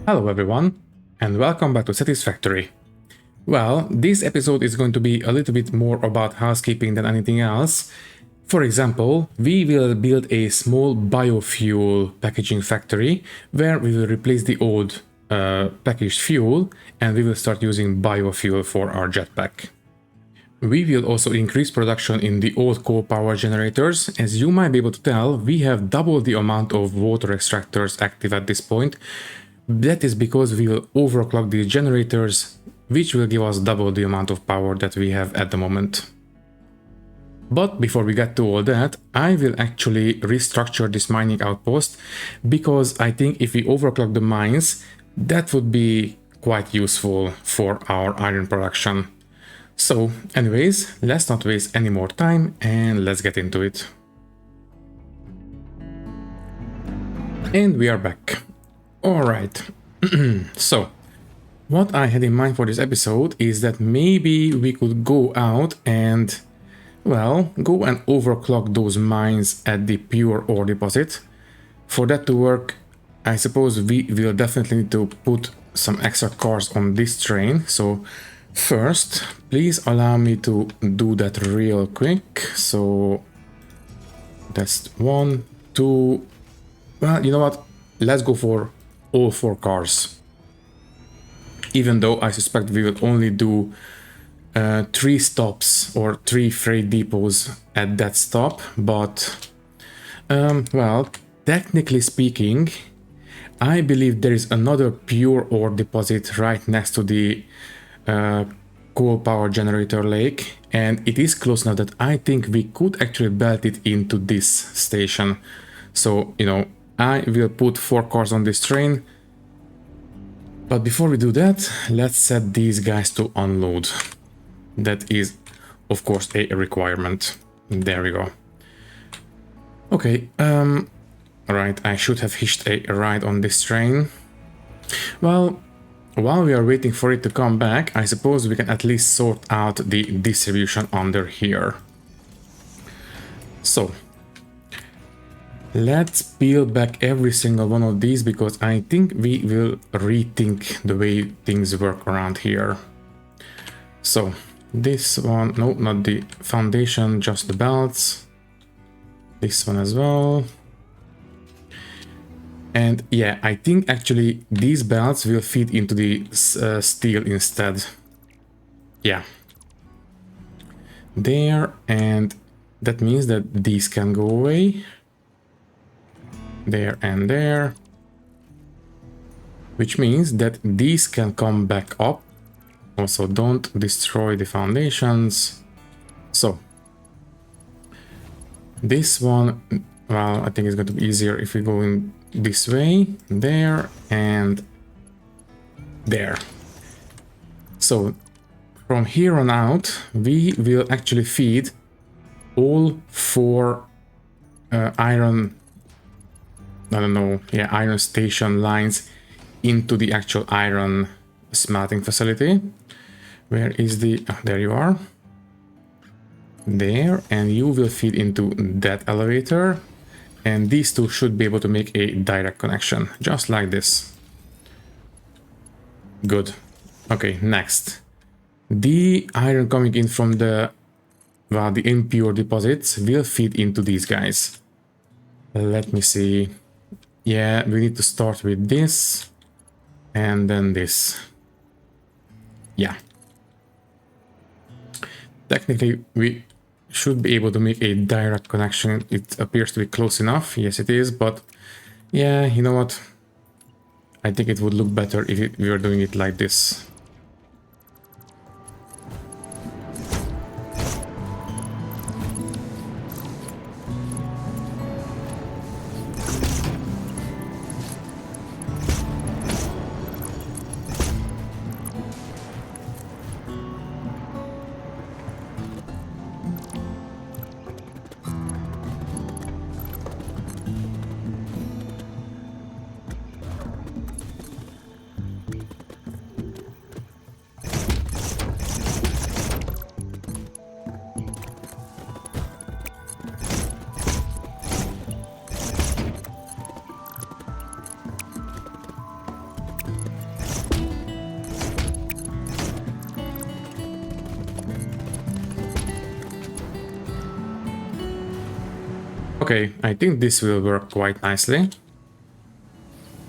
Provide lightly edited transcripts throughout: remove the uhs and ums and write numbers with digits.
Hello everyone, and welcome back to Satisfactory. Well, this episode is going to be a little bit more about housekeeping than anything else. For example, we will build a small biofuel packaging factory where we will replace the old packaged fuel and we will start using biofuel for our jetpack. We will also increase production in the old coal power generators. As you might be able to tell, we have doubled the amount of water extractors active at this point. That is because we will overclock these generators, which will give us double the amount of power that we have at the moment. But before we get to all that, I will actually restructure this mining outpost, because I think if we overclock the mines, that would be quite useful for our iron production. So anyways, let's not waste any more time and let's get into it. And we are back. Alright, so what I had in mind for this episode is that maybe we could go out and, well, go and overclock those mines at the pure ore deposit. For that to work, I suppose we will definitely need to put some extra cars on this train. So first, please allow me to do that real quick. So that's 1, 2, well, you know what? Let's go for all 4 cars. Even though I suspect we will only do 3 stops or 3 freight depots at that stop, but well, technically speaking, I believe there is another pure ore deposit right next to the coal power generator lake, and it is close enough that I think we could actually belt it into this station. So, you know, I will put 4 cars on this train. But before we do that, let's set these guys to unload. That is, of course, a requirement. There we go. Okay, alright, I should have hitched a ride on this train. Well, while we are waiting for it to come back, I suppose we can at least sort out the distribution under here. So let's peel back every single one of these, because I think we will rethink the way things work around here. So this one, no, not the foundation, just the belts. This one as well. And yeah, I think actually these belts will feed into the steel instead. Yeah. There, and that means that these can go away. There and there. Which means that these can come back up. Also, don't destroy the foundations. So this one, well, I think it's going to be easier if we go in this way, there and there. So from here on out, we will actually feed all 4 iron, I don't know, yeah, iron station lines into the actual iron smelting facility. Where is the, oh, there you are. There, and you will feed into that elevator. And these 2 should be able to make a direct connection, just like this. Good. Okay, next. The iron coming in from the, well, the impure deposits will feed into these guys. Let me see. Yeah, we need to start with this. And then this. Yeah. Technically, we should be able to make a direct connection. It appears to be close enough. Yes, it is, but yeah, you know what? I think it would look better if we were doing it like this. Okay, I think this will work quite nicely.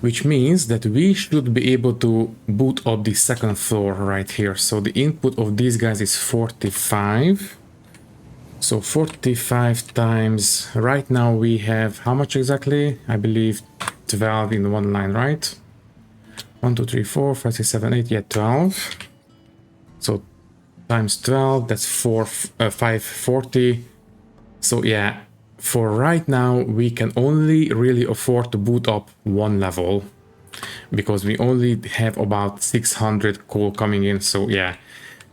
Which means that we should be able to boot up the second floor right here. So the input of these guys is 45. So 45 times, right now we have, how much exactly? I believe 12 in one line, right? 1, 2, 3, 4, 5, 6, 7, 8, yeah, 12. So times 12, that's 540. So yeah, for right now, we can only really afford to boot up one level because we only have about 600 coal coming in. So yeah,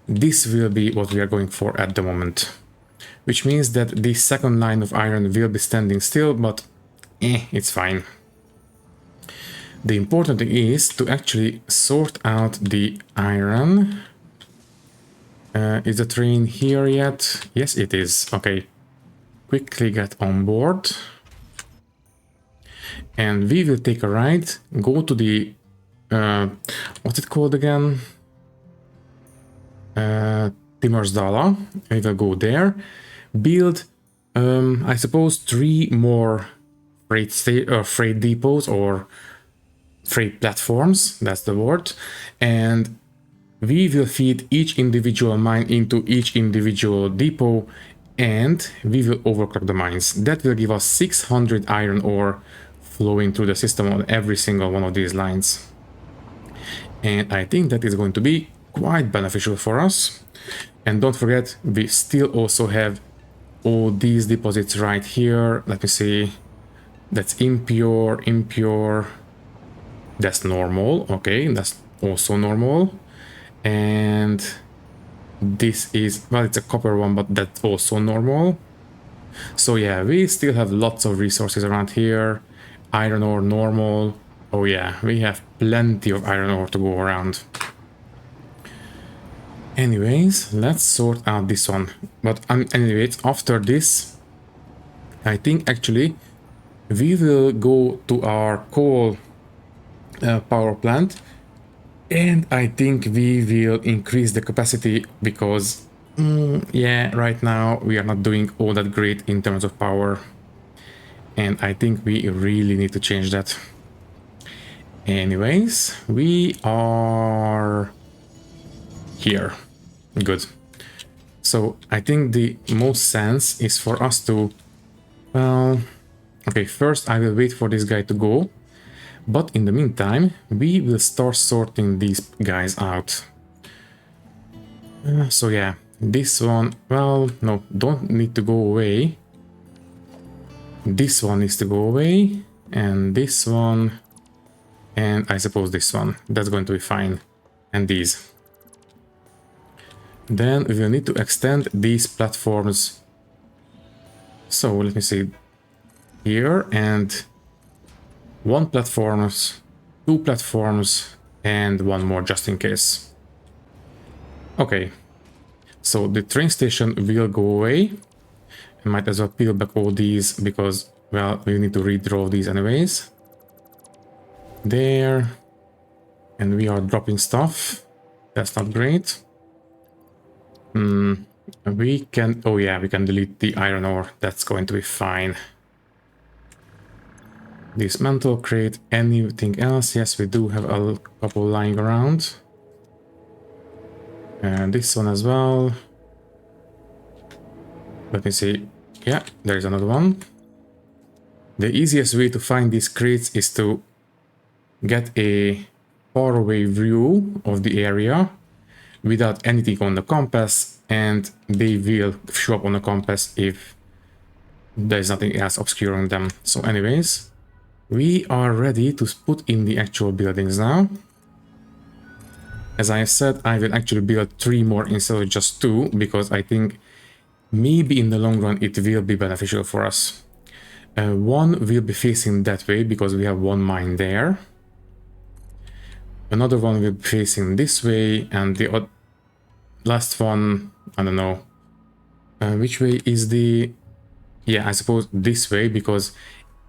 this will be what we are going for at the moment, which means that the second line of iron will be standing still, but it's fine. The important thing is to actually sort out the iron. Is the train here yet? Yes, it is. Okay. Quickly get on board. And we will take a ride. Go to the... what's it called again? Timmersdala. We will go there. Build, I suppose, 3 more freight depots or freight platforms. That's the word. And we will feed each individual mine into each individual depot and we will overclock the mines. That will give us 600 iron ore flowing through the system on every single one of these lines. And I think that is going to be quite beneficial for us. And don't forget, we still also have all these deposits right here. Let me see. That's impure, impure. That's normal. Okay, that's also normal. And this is, well, it's a copper one, but that's also normal. So yeah, we still have lots of resources around here. Iron ore, normal. Oh yeah, we have plenty of iron ore to go around. Anyways, let's sort out this one. But anyways, after this, I think actually we will go to our coal power plant. And I think we will increase the capacity because, yeah, right now we are not doing all that great in terms of power. And I think we really need to change that. Anyways, we are here. Good. So I think the most sense is for us to, well, okay, first I will wait for this guy to go. But in the meantime, we will start sorting these guys out. So yeah, this one, well, no, don't need to go away. This one needs to go away, and this one, and I suppose this one. That's going to be fine. And these. Then we will need to extend these platforms. So let me see, here, and 1 platforms, 2 platforms, and 1 more just in case. Okay, so the train station will go away. I might as well peel back all these because, well, we need to redraw these anyways. There. And we are dropping stuff. That's not great. We can, oh yeah, we can delete the iron ore. That's going to be fine. Dismantle, crate, anything else? Yes, we do have a couple lying around. And this one as well. Let me see. Yeah, there's another one. The easiest way to find these crates is to get a faraway view of the area without anything on the compass, and they will show up on the compass if there's nothing else obscuring them. So anyways, we are ready to put in the actual buildings now. As I said, I will actually build 3 more instead of just 2, because I think maybe in the long run it will be beneficial for us. 1 will be facing that way because we have 1 mine there. Another one will be facing this way, and the last one, I don't know. Which way is the... Yeah, I suppose this way, because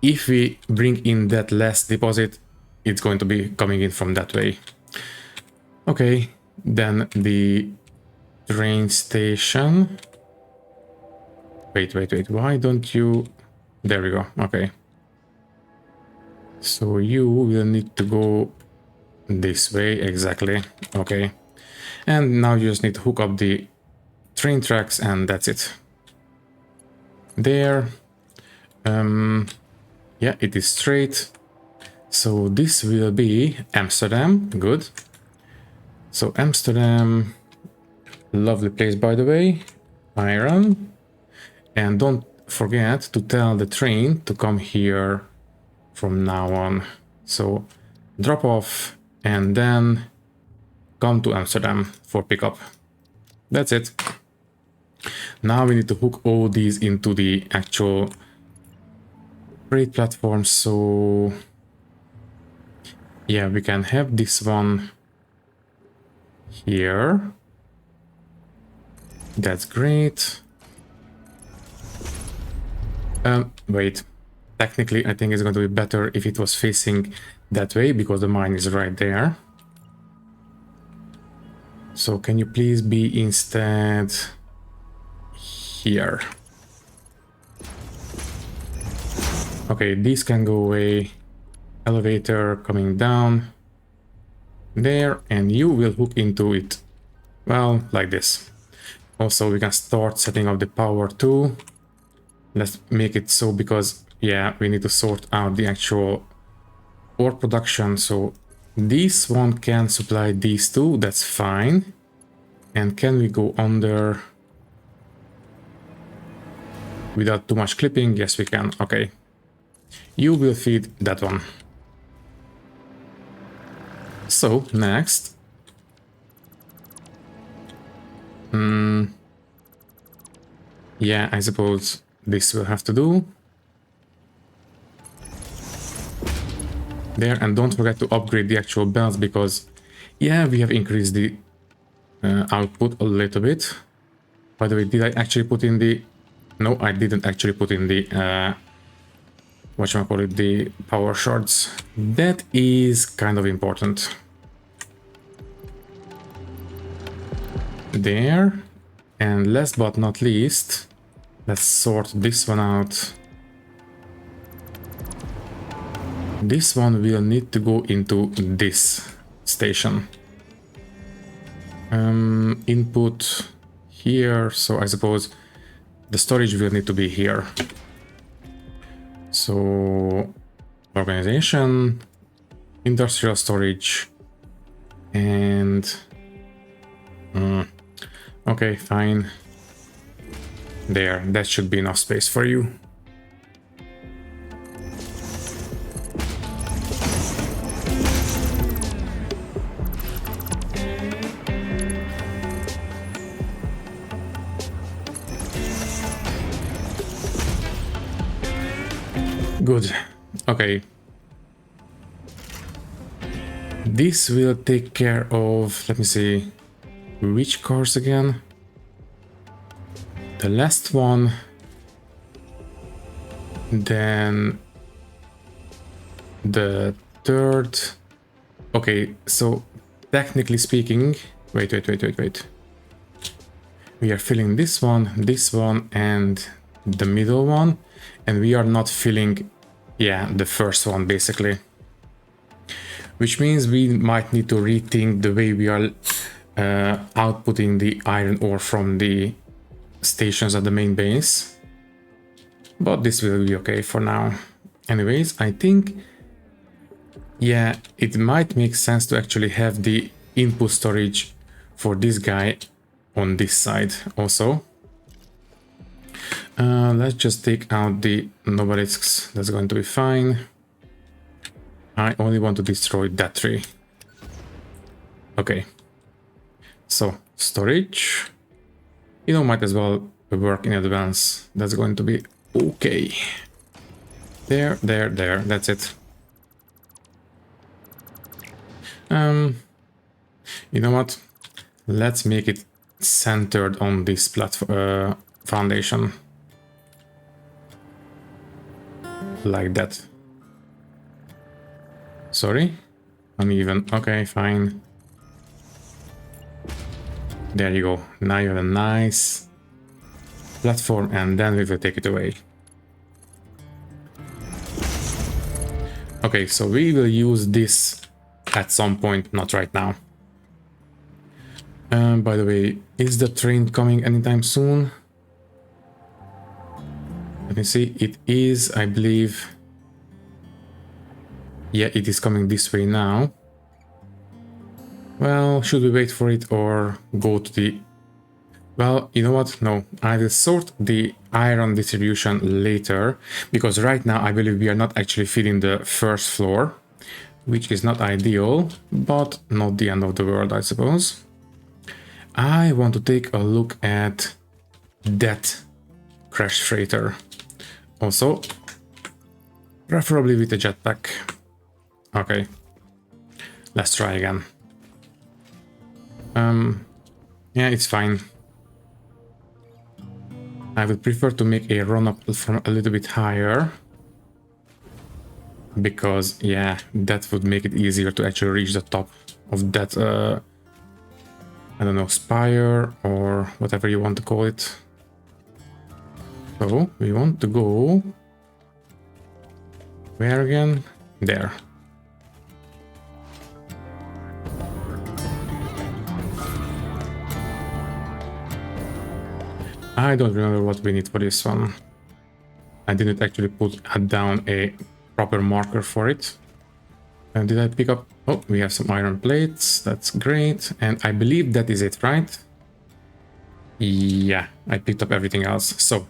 if we bring in that last deposit, it's going to be coming in from that way. Okay, then the train station. Wait, why don't you... There we go. Okay. So you will need to go this way, exactly. Okay. And now you just need to hook up the train tracks and that's it. There. Yeah, it is straight. So this will be Amsterdam. Good. So Amsterdam, lovely place by the way. Iron. And don't forget to tell the train to come here from now on. So drop off and then come to Amsterdam for pickup. That's it. Now we need to hook all these into the actual freight platform. So yeah, we can have this one here. That's great. Wait. Technically, I think it's going to be better if it was facing that way because the mine is right there. So can you please be instead here? Okay, these can go away. Elevator coming down there, and you will hook into it. Well, like this. Also, we can start setting up the power too. Let's make it so because, yeah, we need to sort out the actual ore production. So this one can supply these two, that's fine. And can we go under without too much clipping? Yes, we can. Okay. You will feed that one. So, next. Yeah, I suppose this will have to do. There, and don't forget to upgrade the actual belts because, yeah, we have increased the output a little bit. By the way, did I actually put in the... No, I didn't actually put in the... whatchamacallit, the power shards. That is kind of important. There. And last but not least, let's sort this one out. This one will need to go into this station. Input here, so I suppose the storage will need to be here. So organization, industrial storage, and okay, fine. There, that should be enough space for you. Good. Okay. This will take care of, let me see, which cars again? The last one. Then the third. Okay, so technically speaking, wait. We are filling this one, and the middle one, and we are not filling, yeah, the first one basically. Which means we might need to rethink the way we are outputting the iron ore from the stations at the main base. But this will be okay for now. Anyways, I think, yeah, it might make sense to actually have the input storage for this guy on this side also. Let's just take out the nobelisks. That's going to be fine. I only want to destroy that tree. Okay. So, storage. You know, might as well work in advance. That's going to be okay. There. That's it. You know what? Let's make it centered on this platform foundation. Like that. Sorry? Uneven. Okay, fine. There you go. Now you have a nice platform, and then we will take it away. Okay, so we will use this at some point, not right now. By the way, is the train coming anytime soon? Let me see. It is, I believe. Yeah, it is coming this way now. Well, should we wait for it or go to the... Well, you know what? No, I will sort the iron distribution later, because right now I believe we are not actually filling the first floor, which is not ideal, but not the end of the world, I suppose. I want to take a look at that crash freighter. Also, preferably with a jetpack. Okay, let's try again. Yeah, it's fine. I would prefer to make a run up from a little bit higher, because yeah, that would make it easier to actually reach the top of that, I don't know, spire or whatever you want to call it. So we want to go where again? There. I don't remember what we need for this one. I didn't actually put down a proper marker for it. And did I pick up... Oh, we have some iron plates. That's great. And I believe that is it, right? Yeah, I picked up everything else. So,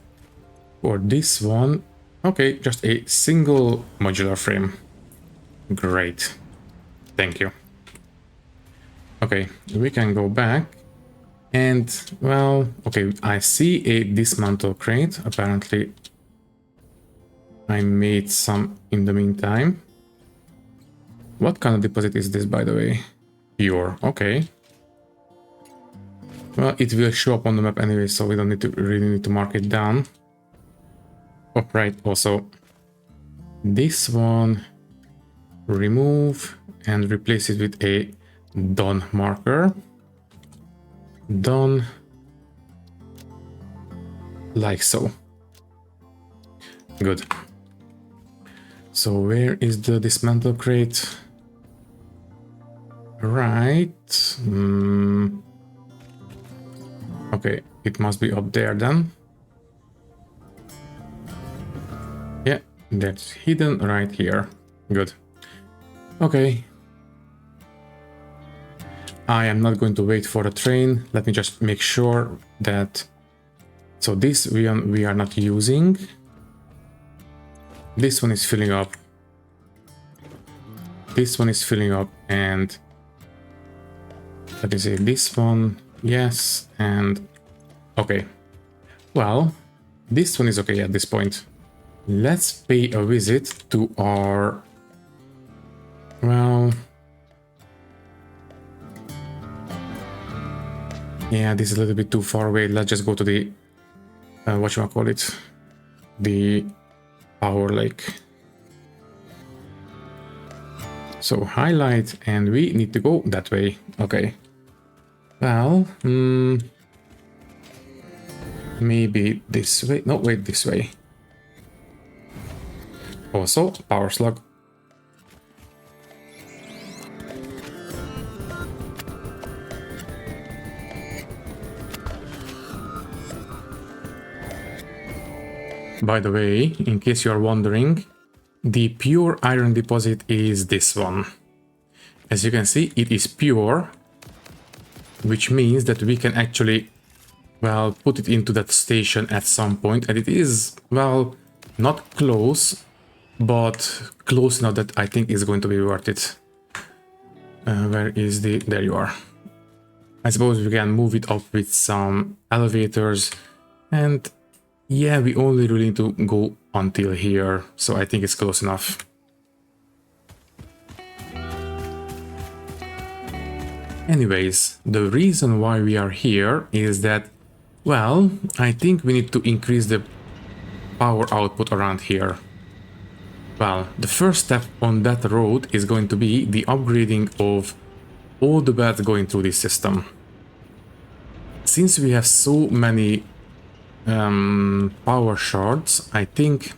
for this one... Okay, just a single modular frame. Great. Thank you. Okay, we can go back. And, well, okay, I see a dismantle crate. Apparently, I made some in the meantime. What kind of deposit is this, by the way? Pure, okay. Well, it will show up on the map anyway, so we don't need to really need to mark it down. Oh, right, also, this one, remove and replace it with a done marker. Done, like so. Good. So where is the dismantle crate? Right. Okay, it must be up there then. Yeah, that's hidden right here. Good. Okay. I am not going to wait for the train. Let me just make sure that... So this we are not using. This one is filling up. This one is filling up, and let me say this one, yes, and okay. Well, this one is okay at this point. Let's pay a visit to our... Well... Yeah, this is a little bit too far away. Let's just go to the... whatchamacallit? The power lake. So highlight, and we need to go that way. Okay. Well, maybe this way. No, wait, this way. Also, power slug. By the way, in case you are wondering, the pure iron deposit is this one. As you can see, it is pure, which means that we can actually, well, put it into that station at some point, and it is, well, not close, but close enough that I think is going to be worth it. Where is the... There you are. I suppose we can move it up with some elevators, and yeah, we only really need to go until here, so I think it's close enough. Anyways, the reason why we are here is that, well, I think we need to increase the power output around here. Well, the first step on that road is going to be the upgrading of all the belts going through this system. Since we have so many power shards, I think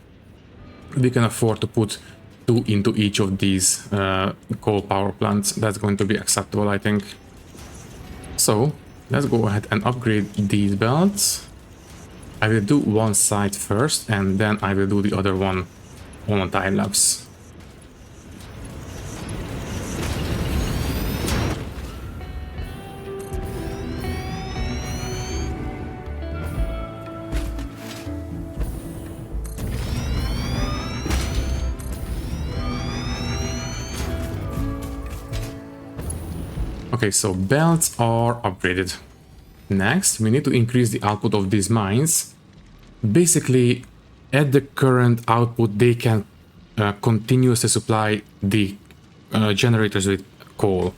we can afford to put 2 into each of these coal power plants. That's going to be acceptable, I think. So let's go ahead and upgrade these belts. I will do one side first, and then I will do the other one on a time lapse. Okay, so belts are upgraded. Next, we need to increase the output of these mines. Basically, at the current output, they can continuously supply the generators with coal.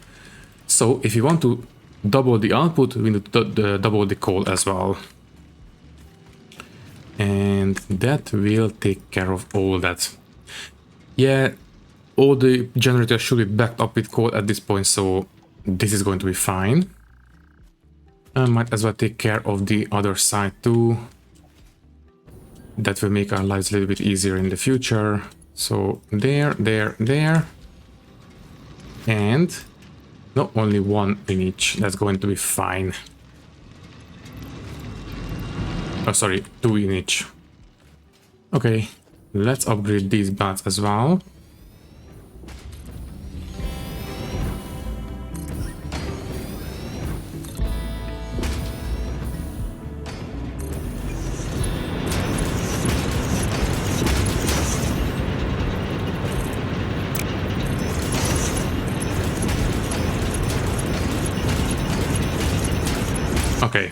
So if you want to double the output, we need to double the coal as well. And that will take care of all that. Yeah, all the generators should be backed up with coal at this point, so this is going to be fine. I might as well take care of the other side too. That will make our lives a little bit easier in the future. So there. And no, only one in each. That's going to be fine. Oh, sorry, 2 in each. Okay, let's upgrade these bats as well. Okay,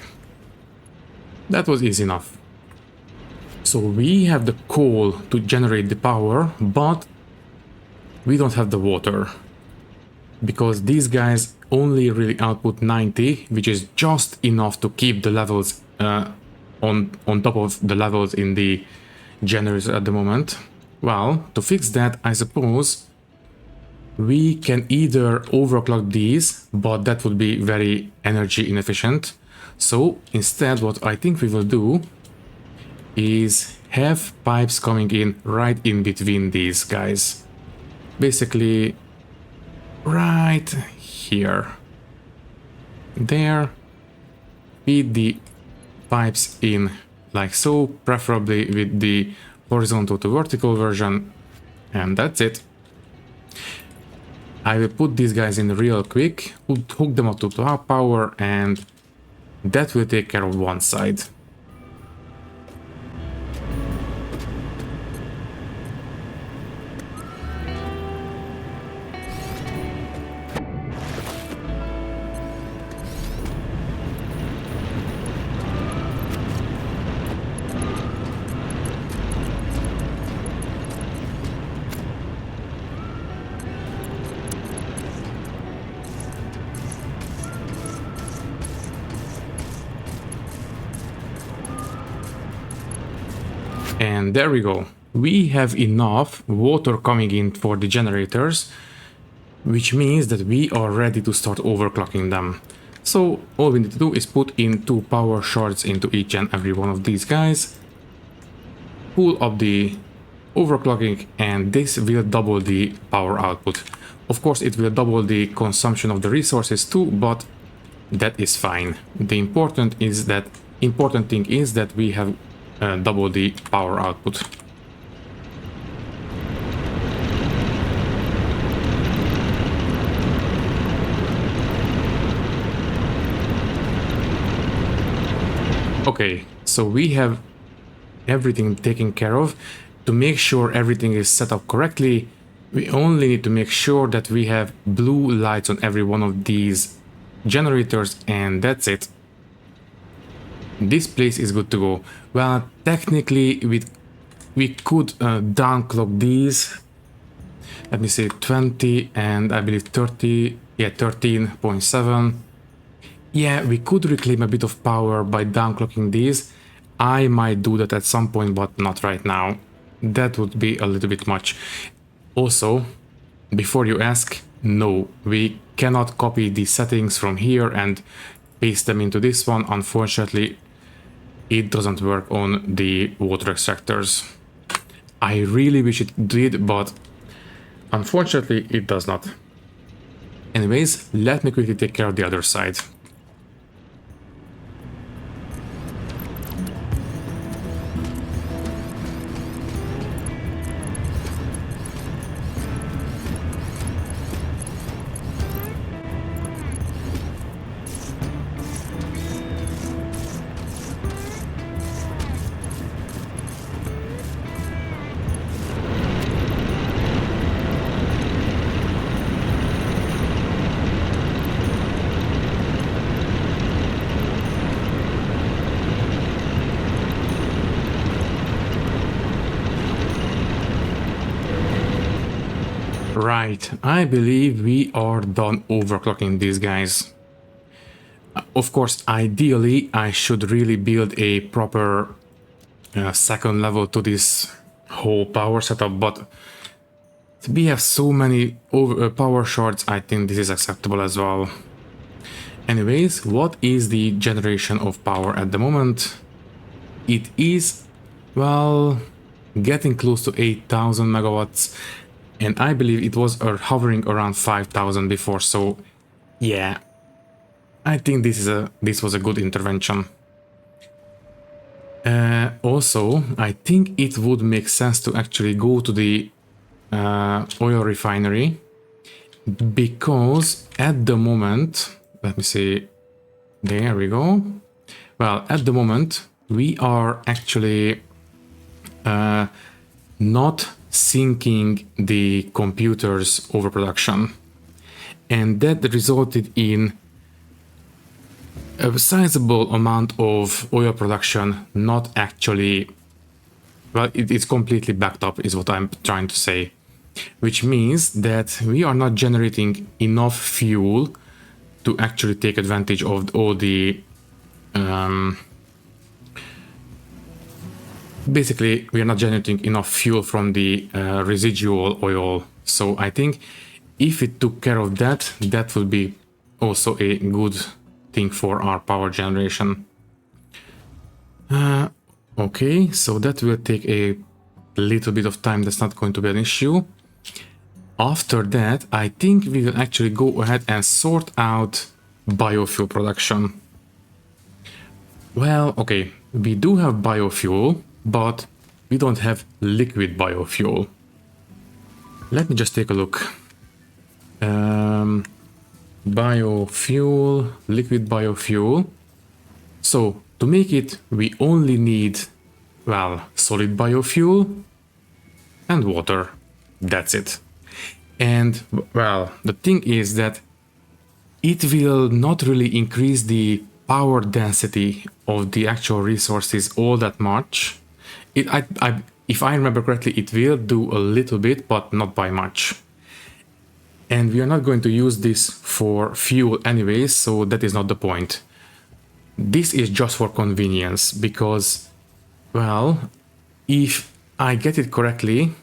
that was easy enough. So we have the coal to generate the power, but we don't have the water. Because these guys only really output 90, which is just enough to keep the levels on top of the levels in the generator at the moment. Well, to fix that, I suppose we can either overclock these, but that would be very energy inefficient. So instead, what I think we will do is have pipes coming in right in between these guys. Basically, right here. There. Feed the pipes in like so, preferably with the horizontal to vertical version. And that's it. I will put these guys in real quick, hook them up to power, and that will take care of one side. And there we go. We have enough water coming in for the generators, which means that we are ready to start overclocking them. So all we need to do is put in 2 power shards into each and every one of these guys, pull up the overclocking, and this will double the power output. Of course, it will double the consumption of the resources too, but that is fine. The important thing is that we have double the power output. Okay, so we have everything taken care of. To make sure everything is set up correctly, we only need to make sure that we have blue lights on every one of these generators, and that's it. This place is good to go. Well, technically we could downclock these. Let me say 20 and I believe 30, yeah, 13.7. Yeah, we could reclaim a bit of power by downclocking these. I might do that at some point, but not right now. That would be a little bit much. Also, before you ask, no, we cannot copy the settings from here and paste them into this one. Unfortunately, it doesn't work on the water extractors. I really wish it did, but Unfortunately, it does not. Anyways, let me quickly take care of the other side. Right, I believe we are done overclocking these guys. Of course, ideally, I should really build a proper second level to this whole power setup, but we have so many power shorts, I think this is acceptable as well. Anyways, what is the generation of power at the moment? It is, well, getting close to 8,000 megawatts, and I believe it was hovering around 5,000 before, so yeah, I think this was a good intervention. Also, I think it would make sense to actually go to the oil refinery, because at the moment, let me see, there we go. Well, at the moment, we are actually not syncing the computer's overproduction, and that resulted in a sizable amount of oil production not actually, well, it's completely backed up is what I'm trying to say, which means that we are not generating enough fuel to actually take advantage of all the basically we are not generating enough fuel from the residual oil. So I think if it took care of that, that would be also a good thing for our power generation. Okay, so that will take a little bit of time. That's not going to be an issue. After that, I think we will actually go ahead and sort out biofuel production. Well, okay, we do have biofuel, but we don't have liquid biofuel. Let me just take a look. Biofuel, liquid biofuel. So to make it, we only need, well, solid biofuel and water. That's it. And, well, the thing is that it will not really increase the power density of the actual resources all that much. If I remember correctly, it will do a little bit, but not by much. And we are not going to use this for fuel anyways, so that is not the point. This is just for convenience, because, well, if I get it correctly,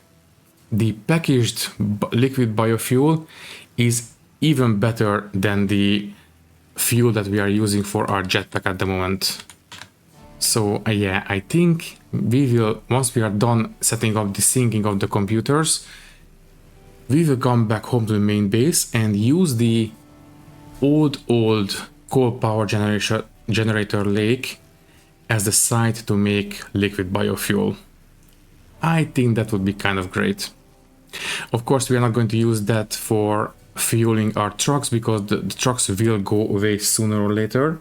the packaged liquid biofuel is even better than the fuel that we are using for our jetpack at the moment. So yeah, I think we will, once we are done setting up the syncing of the computers, we will come back home to the main base and use the old coal power generator lake as the site to make liquid biofuel. I think that would be kind of great. Of course, we are not going to use that for fueling our trucks, because the trucks will go away sooner or later,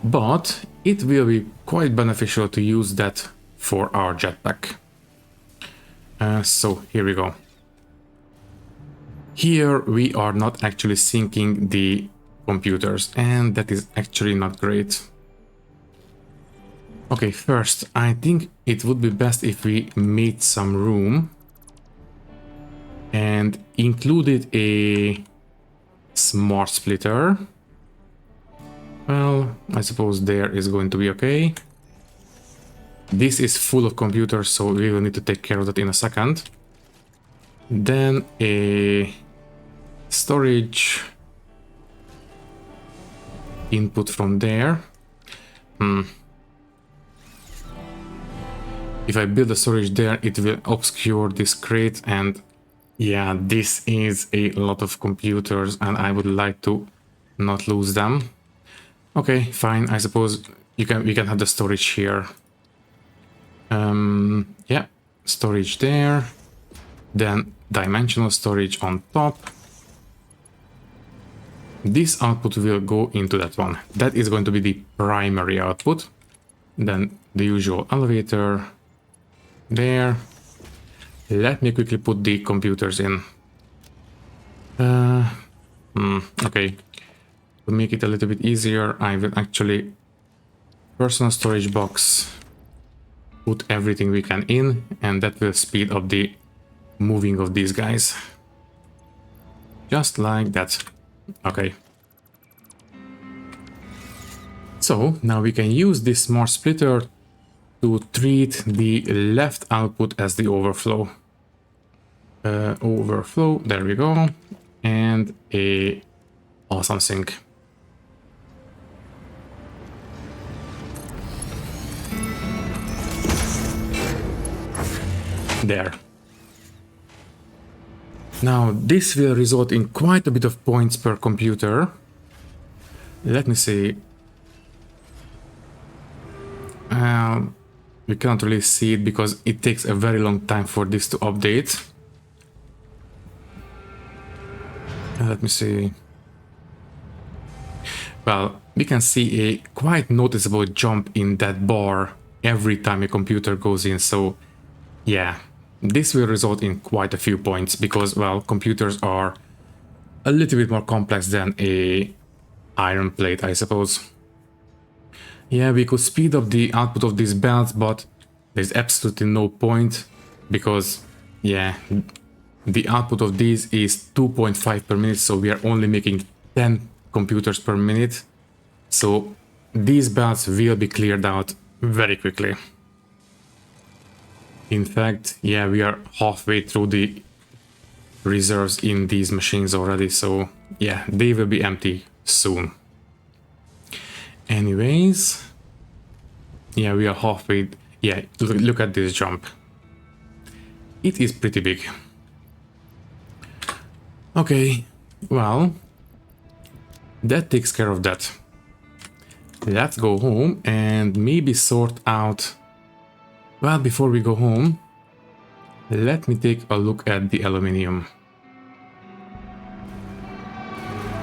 but it will be quite beneficial to use that for our jetpack. So here we go. Here we are not actually syncing the computers, and that is actually not great. Okay, first, I think it would be best if we made some room and included a smart splitter. Well, I suppose there is going to be okay. This is full of computers, so we will need to take care of that in a second. Then a storage input from there. If I build a storage there, it will obscure this crate, and Yeah, this is a lot of computers and I would like to not lose them. Okay, fine. I suppose we can have the storage here. Yeah, storage there. Then dimensional storage on top. This output will go into that one. That is going to be the primary output. Then the usual elevator there. Let me quickly put the computers in. Okay. To make it a little bit easier, I will actually personal storage box, put everything we can in, and that will speed up the moving of these guys. Just like that. Okay. So now we can use this smart splitter to treat the left output as the overflow. Overflow, there we go. And a awesome sink. There. Now this will result in quite a bit of points per computer. Let me see. We cannot really see it because it takes a very long time for this to update. Let me see. Well, we can see a quite noticeable jump in that bar every time a computer goes in. So yeah, this will result in quite a few points because, well, computers are a little bit more complex than a iron plate, I suppose. Yeah, we could speed up the output of these belts, but there's absolutely no point because, yeah, the output of these is 2.5 per minute, so we are only making 10 computers per minute. So these belts will be cleared out very quickly. In fact, yeah, we are halfway through the reserves in these machines already, so yeah, they will be empty soon. Anyways, yeah, we are halfway. Yeah, look at this jump. It is pretty big. Okay, well, that takes care of that. Let's go home and maybe sort out... Well, before we go home, let me take a look at the aluminium.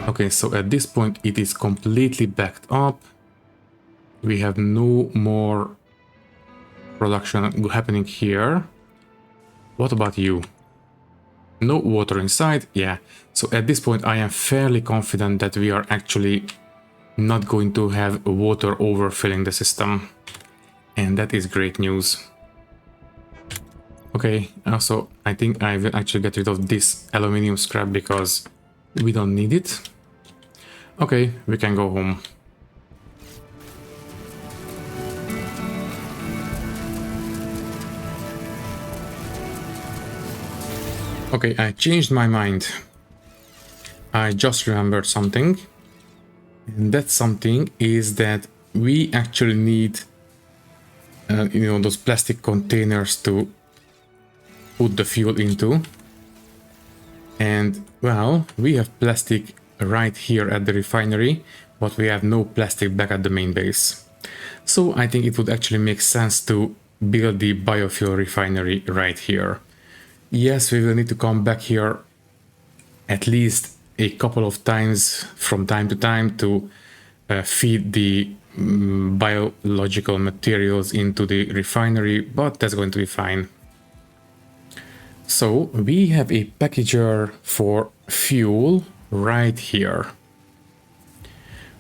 Okay, so at this point it is completely backed up. We have no more production happening here. What about you? No water inside? Yeah. So at this point I am fairly confident that we are actually not going to have water overfilling the system. And that is great news. Okay, also I think I will actually get rid of this aluminium scrap because we don't need it. Okay, we can go home. Okay, I changed my mind. I just remembered something. And that something is that we actually need, those plastic containers to put the fuel into. And, well, we have plastic right here at the refinery, but we have no plastic back at the main base. So I think it would actually make sense to build the biofuel refinery right here. Yes, we will need to come back here at least a couple of times from time to time to feed the biological materials into the refinery, but that's going to be fine. So we have a packager for fuel right here.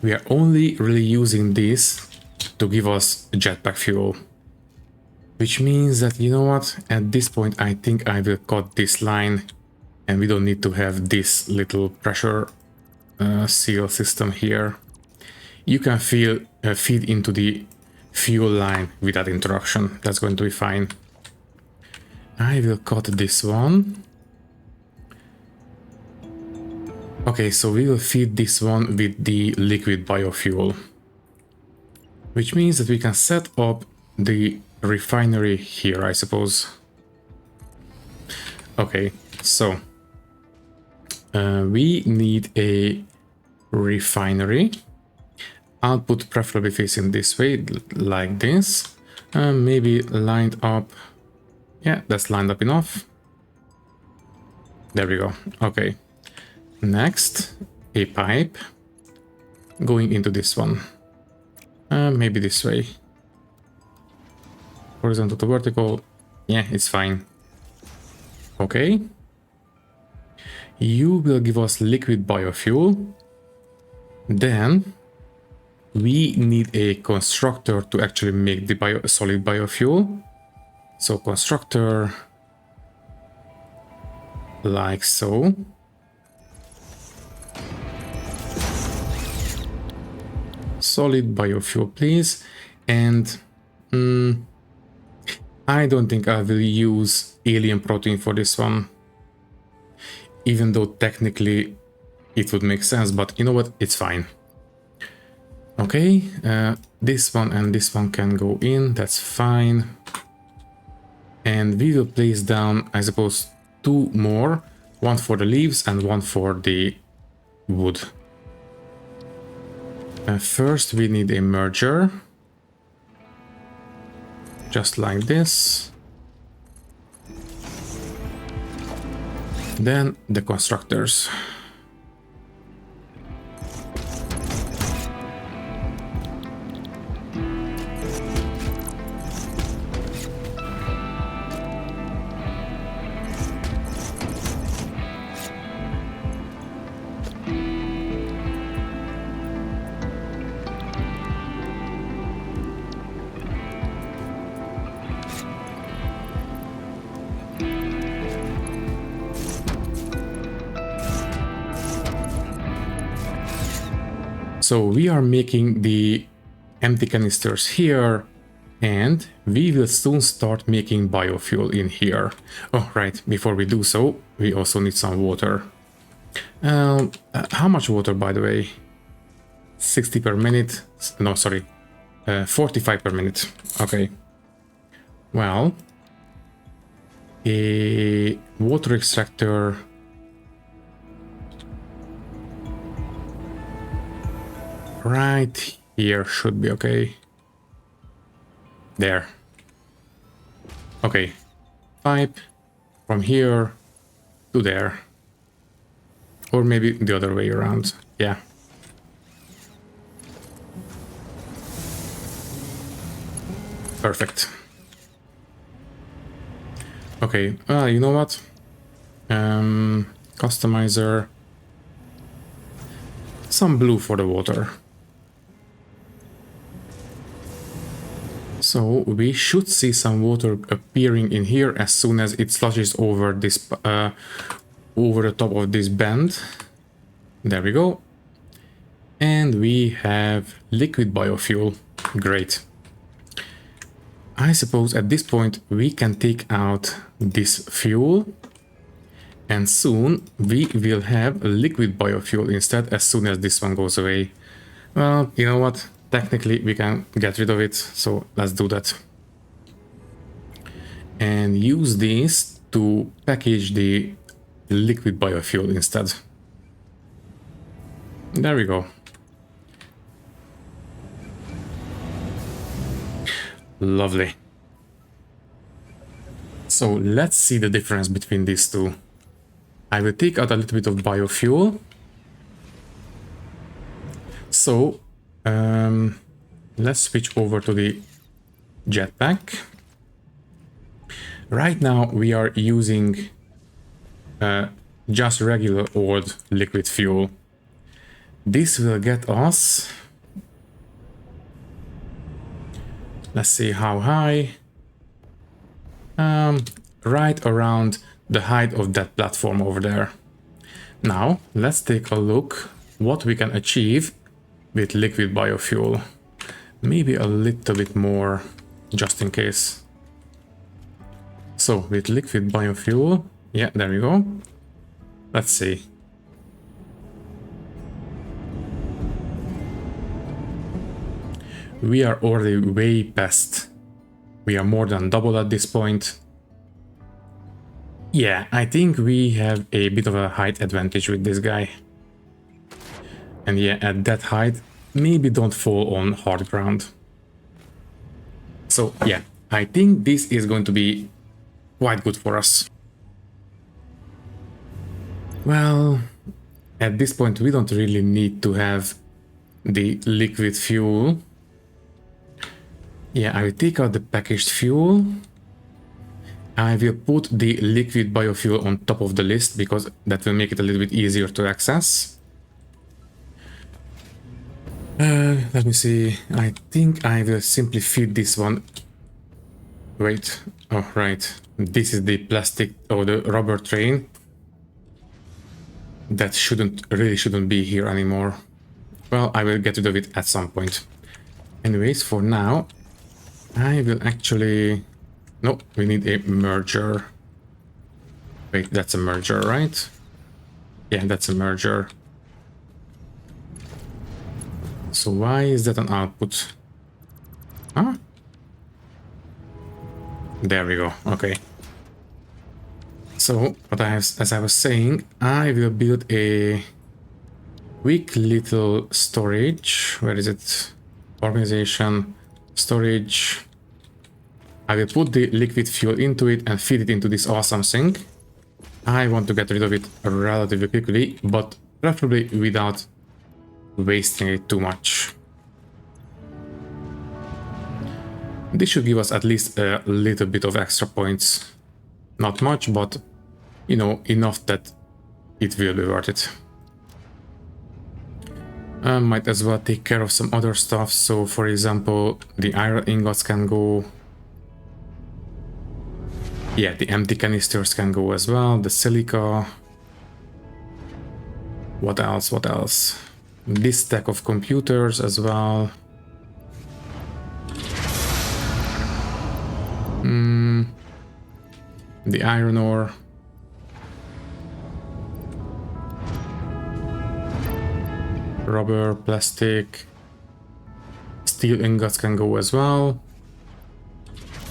We are only really using this to give us jetpack fuel. Which means that, you know what, at this point I think I will cut this line and we don't need to have this little pressure seal system here. You can feed into the fuel line without interruption. That's going to be fine. I will cut this one. Okay, so we will feed this one with the liquid biofuel. Which means that we can set up the refinery here, I suppose. Okay, so We need a refinery. Output preferably facing this way, like this. Maybe lined up. Yeah, that's lined up enough. There we go. Okay. Next, a pipe going into this one. Maybe this way. Horizontal to vertical. Yeah, it's fine. Okay. You will give us liquid biofuel. Then we need a constructor to actually make the solid biofuel. So constructor, like so. Solid biofuel, please. And I don't think I will use alien protein for this one. Even though technically it would make sense, but you know what? It's fine. Okay, this one and this one can go in, that's fine. And we will place down, I suppose, 2 more. One for the leaves and one for the wood. First we need a merger. Just like this. Then the constructors. So we are making the empty canisters here, and we will soon start making biofuel in here. Oh, right, before we do so, we also need some water. How much water, by the way? 60 per minute? No, sorry, 45 per minute. Okay. Well, a water extractor. Right here should be okay. There. Okay. Pipe from here to there. Or maybe the other way around. Yeah. Perfect. Okay, you know what? Customizer. Some blue for the water. So we should see some water appearing in here as soon as it sloshes over this over the top of this bend. There we go. And we have liquid biofuel. Great. I suppose at this point we can take out this fuel, and soon we will have liquid biofuel instead as soon as this one goes away. Well, you know what? Technically we can get rid of it, so let's do that. And use this to package the liquid biofuel instead. There we go. Lovely. So let's see the difference between these two. I will take out a little bit of biofuel. So let's switch over to the jetpack. Right now we are using just regular old liquid fuel. This will get us, let's see how high, right around the height of that platform over there. Now let's take a look what we can achieve with liquid biofuel. Maybe a little bit more just in case. So with liquid biofuel, yeah, there we go. Let's see. We are already way past. We are more than double at this point. Yeah, I think we have a bit of a height advantage with this guy. And yeah, at that height, maybe don't fall on hard ground. So yeah, I think this is going to be quite good for us. Well, at this point, we don't really need to have the liquid fuel. Yeah, I will take out the packaged fuel. I will put the liquid biofuel on top of the list because that will make it a little bit easier to access. Let me see. I think I will simply feed this one. Wait. Oh, right. This is the plastic or the rubber train. That really shouldn't be here anymore. Well, I will get rid of it at some point. Anyways, for now, I will actually... No, we need a merger. Wait, that's a merger, right? Yeah, that's a merger. So why is that an output? Huh? There we go. Okay. So, as I was saying, I will build a quick little storage. Where is it? Organization, storage. I will put the liquid fuel into it and feed it into this awesome thing. I want to get rid of it relatively quickly, but preferably without wasting it too much. This should give us at least a little bit of extra points. Not much, but, you know, enough that it will be worth it. I might as well take care of some other stuff. So, for example, the iron ingots can go. Yeah, the empty canisters can go as well. The silica. What else? What else? This stack of computers as well. The iron ore. Rubber, plastic. Steel ingots can go as well.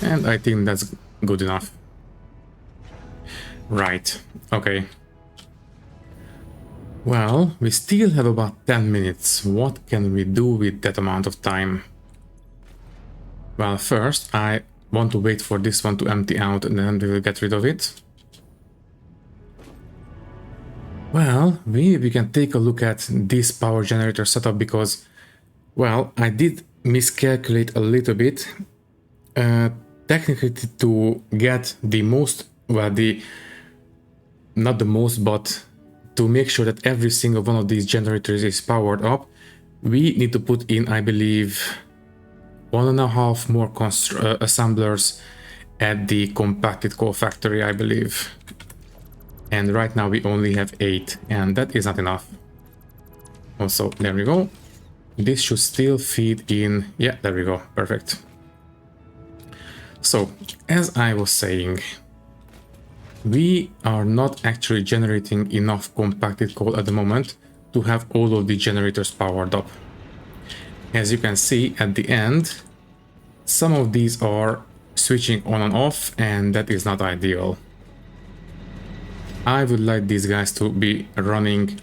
And I think that's good enough. Right, okay. Well, we still have about 10 minutes. What can we do with that amount of time? Well, first, I want to wait for this one to empty out and then we will get rid of it. Well, we can take a look at this power generator setup because, well, I did miscalculate a little bit. Technically, to get the most, well, not the most, but to make sure that every single one of these generators is powered up, we need to put in, I believe, 1.5 more assemblers at the compacted coal factory, I believe. And right now we only have 8, and that is not enough. Also, there we go. This should still feed in. Yeah, there we go. Perfect. So, as I was saying, we are not actually generating enough compacted coal at the moment to have all of the generators powered up. As you can see at the end, some of these are switching on and off, and that is not ideal. I would like these guys to be running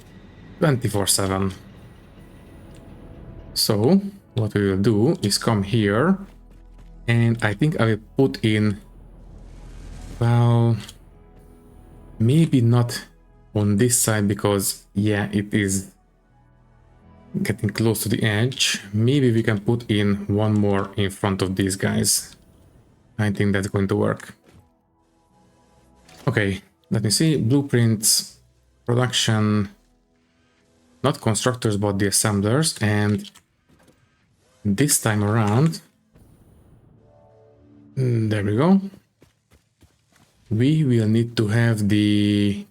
24/7. So what we will do is come here, and I think I will put in, well, maybe not on this side because, yeah, it is getting close to the edge. Maybe we can put in one more in front of these guys. I think that's going to work. Okay, let me see. Blueprints, production, not constructors, but the assemblers. And this time around, there we go. We will need to have the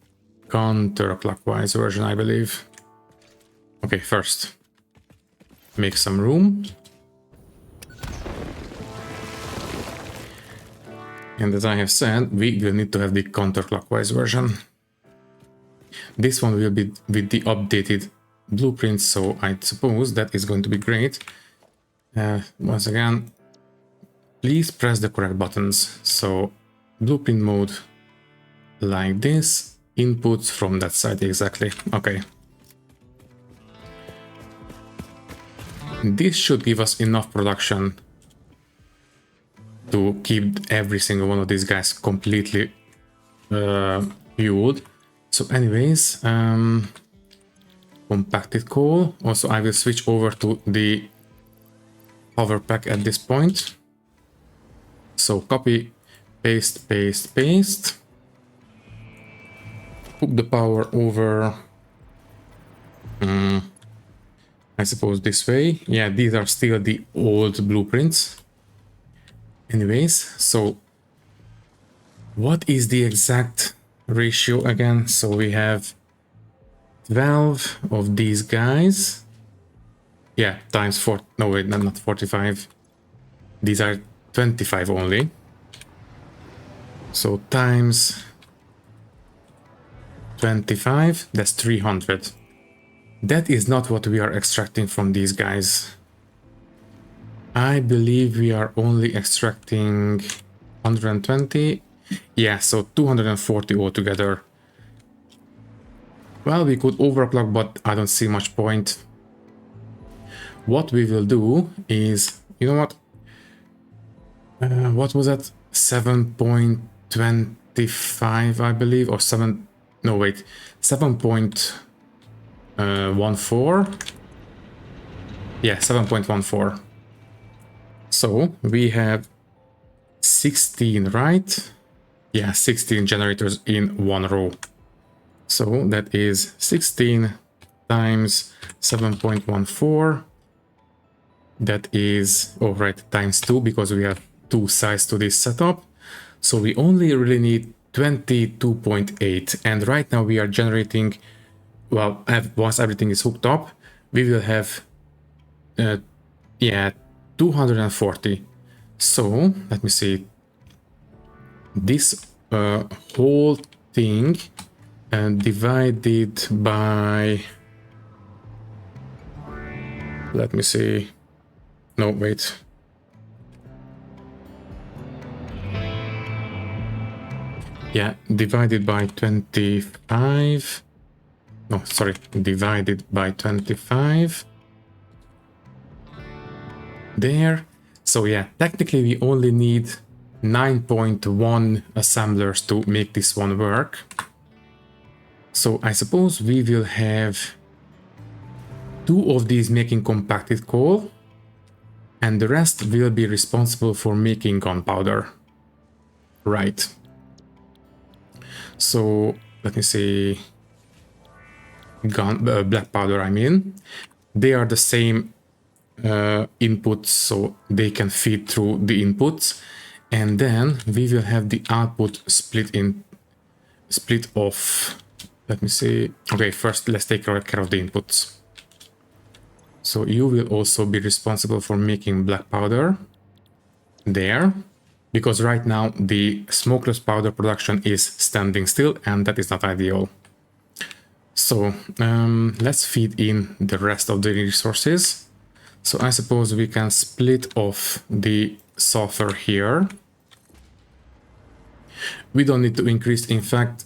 counterclockwise version, I believe. Okay, first, make some room. And as I have said, we will need to have the counterclockwise version. This one will be with the updated blueprints, so I suppose that is going to be great. Once again, please press the correct buttons. So, blueprint mode, like this. Inputs from that side, exactly. Okay. This should give us enough production to keep every single one of these guys completely fueled. So anyways, compacted coal. Also, I will switch over to the hover pack at this point. So copy, paste, paste, paste. Hook the power over, I suppose this way. Yeah, these are still the old blueprints. Anyways, so what is the exact ratio again? So we have 12 of these guys. Yeah, times 4. No, wait, not 45. These are 25 only. So times 25, that's 300. That is not what we are extracting from these guys. I believe we are only extracting 120. Yeah, so 240 altogether. Well, we could overclock, but I don't see much point. What we will do is, you know what was that? 7.25, I believe, or 7. No, wait, 7.14. Yeah, 7.14. So we have 16, right? Yeah, 16 generators in one row. So that is 16 times 7.14. That is, oh right, times 2, because we have 2 sides to this setup. So we only really need 22.8. And right now we are generating, well, once everything is hooked up, we will have, yeah, 240. So let me see. This whole thing divided by, let me see. No, wait. Yeah, divided by 25. No, sorry, divided by 25. There. So yeah, technically we only need 9.1 assemblers to make this one work. So I suppose we will have 2 of these making compacted coal, and the rest will be responsible for making gunpowder. Right. So let me see. Black powder, I mean. They are the same inputs, so they can feed through the inputs. And then we will have the output split off. Let me see. Okay, first let's take care of the inputs. So you will also be responsible for making black powder there, because right now the smokeless powder production is standing still, and that is not ideal. So let's feed in the rest of the resources. So I suppose we can split off the sulfur here. We don't need to increase. In fact,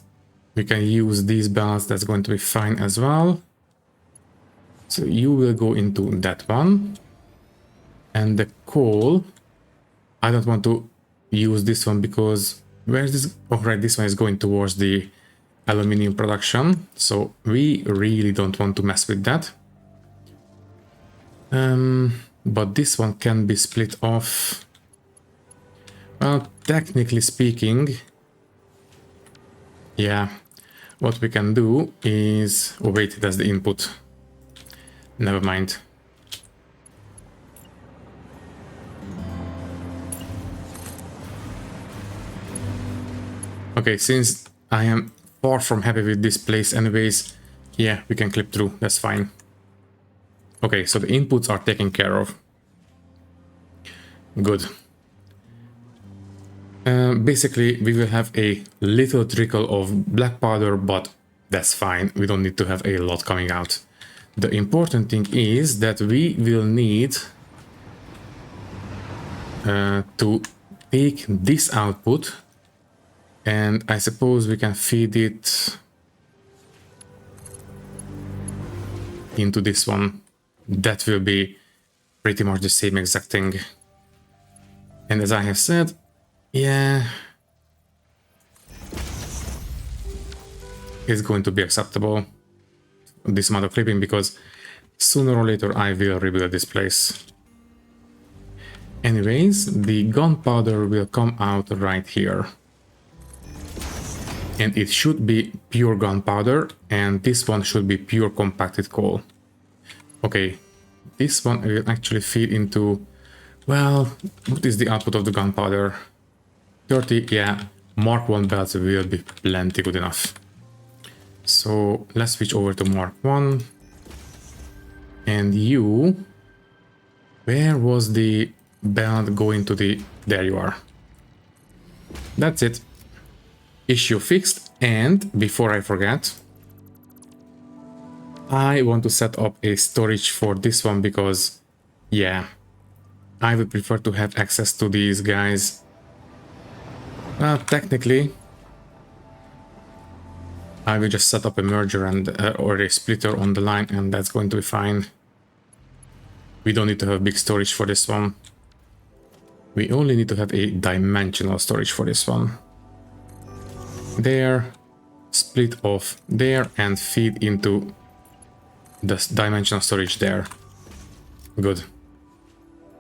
we can use these belts. That's going to be fine as well. So you will go into that one. And the coal, I don't want to use this one because where is this? Oh, right, this one is going towards the aluminium production. So we really don't want to mess with that. But this one can be split off. Well, technically speaking, yeah, what we can do is, oh wait, that's the input. Never mind. Okay, since I am far from happy with this place anyways, yeah, we can clip through, that's fine. Okay, so the inputs are taken care of. Good. Basically, we will have a little trickle of black powder, but that's fine. We don't need to have a lot coming out. The important thing is that we will need to take this output And I suppose we can feed it into this one. That will be pretty much the same exact thing. And as I have said, yeah, it's going to be acceptable, this amount of clipping, because sooner or later I will rebuild this place. Anyways, the gunpowder will come out right here. And it should be pure gunpowder, and this one should be pure compacted coal. Okay, this one will actually feed into, well, what is the output of the gunpowder? 30, yeah, Mark 1 belts will be plenty good enough. So let's switch over to Mark 1. And you, where was the belt going to the, there you are. That's it. Issue fixed. And before I forget, I want to set up a storage for this one because, yeah, I would prefer to have access to these guys. Well, technically, I will just set up a merger and or a splitter on the line, and that's going to be fine. We don't need to have a big storage for this one. We only need to have a dimensional storage for this one. There, split off there, and feed into the dimensional storage there. Good.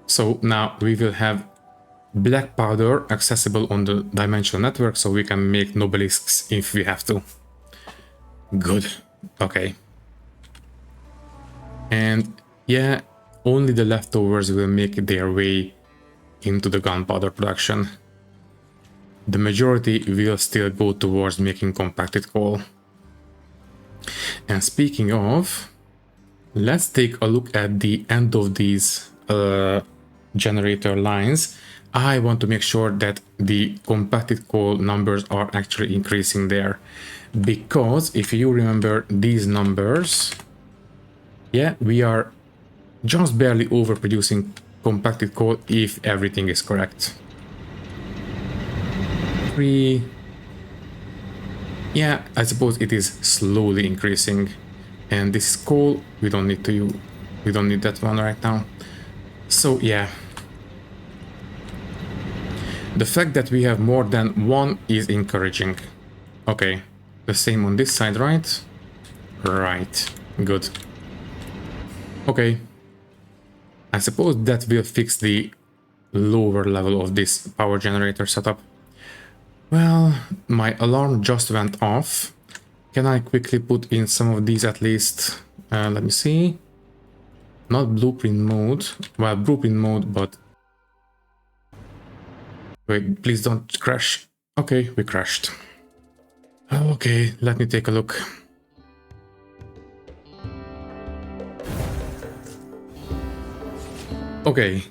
So now we will have black powder accessible on the dimensional network, so we can make nobelisks if we have to. Good. Okay. And yeah, only the leftovers will make their way into the gunpowder production. The majority will still go towards making compacted coal. And speaking of, let's take a look at the end of these generator lines. I want to make sure that the compacted coal numbers are actually increasing there. Because if you remember these numbers, yeah, we are just barely overproducing compacted coal if everything is correct. 3. Yeah, I suppose it is slowly increasing. And this coal, we don't need that one right now. So yeah. The fact that we have more than one is encouraging. Okay, the same on this side, right? Right, good. Okay. I suppose that will fix the lower level of this power generator setup. Well, my alarm just went off. Can I quickly put in some of these at least? Let me see. Not blueprint mode. Well, blueprint mode, but... Wait, please don't crash. Okay, we crashed. Okay, let me take a look. Okay,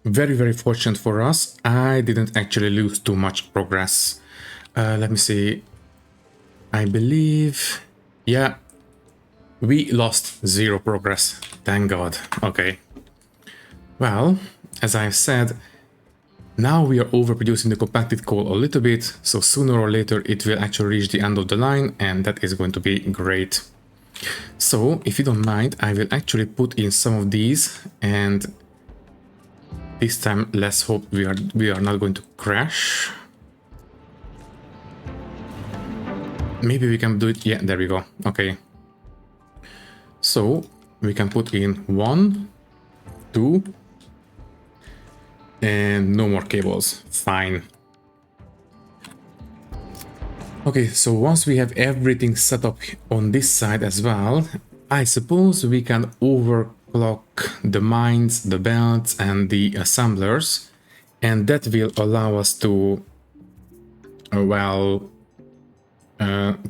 very fortunate for us. I didn't actually lose too much progress. Let me see. I believe... Yeah, we lost 0 progress. Thank God. Okay. Well, as I said, now we are overproducing the compacted coal a little bit, so sooner or later it will actually reach the end of the line, and that is going to be great. So, if you don't mind, I will actually put in some of these, and this time let's hope we are not going to crash. Maybe we can do it. Yeah, there we go. Okay. So we can put in 1, 2, and no more cables. Fine. Okay, so once we have everything set up on this side as well, I suppose we can overclock the mines, the belts, and the assemblers, and that will allow us to,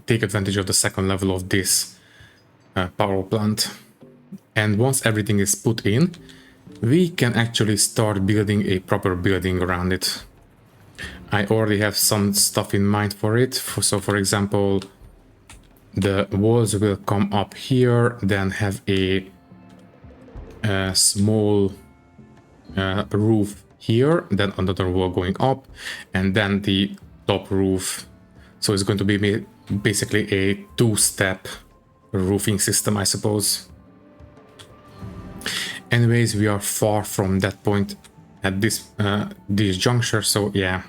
take advantage of the second level of this power plant. And once everything is put in, we can actually start building a proper building around it. I already have some stuff in mind for it. So for example, the walls will come up here, then have a small roof here, then another wall going up, and then the top roof So it's going to be basically a two-step roofing system, I suppose. Anyways, we are far from that point at this juncture, so yeah.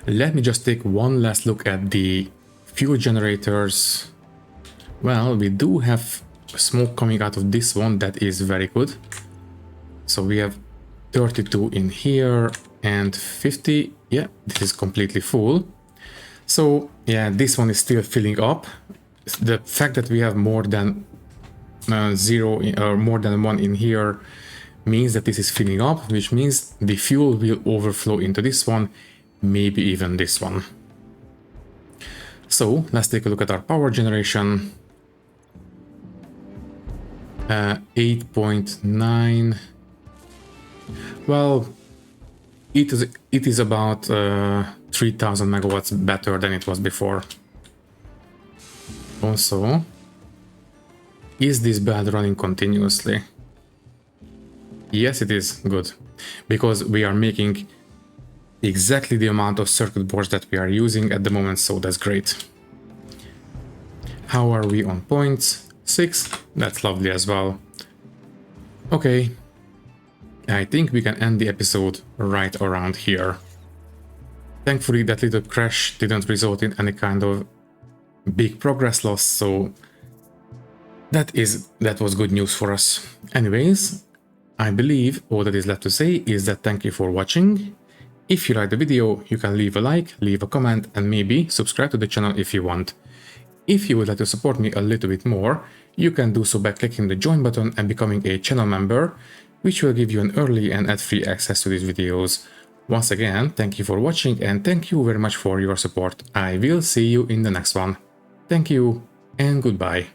Let me just take one last look at the fuel generators. Well, we do have smoke coming out of this one, that is very good. So we have 32 in here and 50. Yeah, this is completely full. So yeah, this one is still filling up. The fact that we have more than zero or more than one in here means that this is filling up, which means the fuel will overflow into this one, maybe even this one. So let's take a look at our power generation. 8.9. Well, it is about 3000 megawatts better than it was before. Also, is this bed running continuously? Yes, it is good, because we are making exactly the amount of circuit boards that we are using at the moment, so that's great. How are we on points? 6, that's lovely as well. Okay, I think we can end the episode right around here. Thankfully, that little crash didn't result in any kind of big progress loss, so that was good news for us. Anyways, I believe all that is left to say is that thank you for watching. If you liked the video, you can leave a like, leave a comment, and maybe subscribe to the channel if you want. If you would like to support me a little bit more, you can do so by clicking the join button and becoming a channel member, which will give you an early and ad-free access to these videos. Once again, thank you for watching and thank you very much for your support. I will see you in the next one. Thank you and goodbye.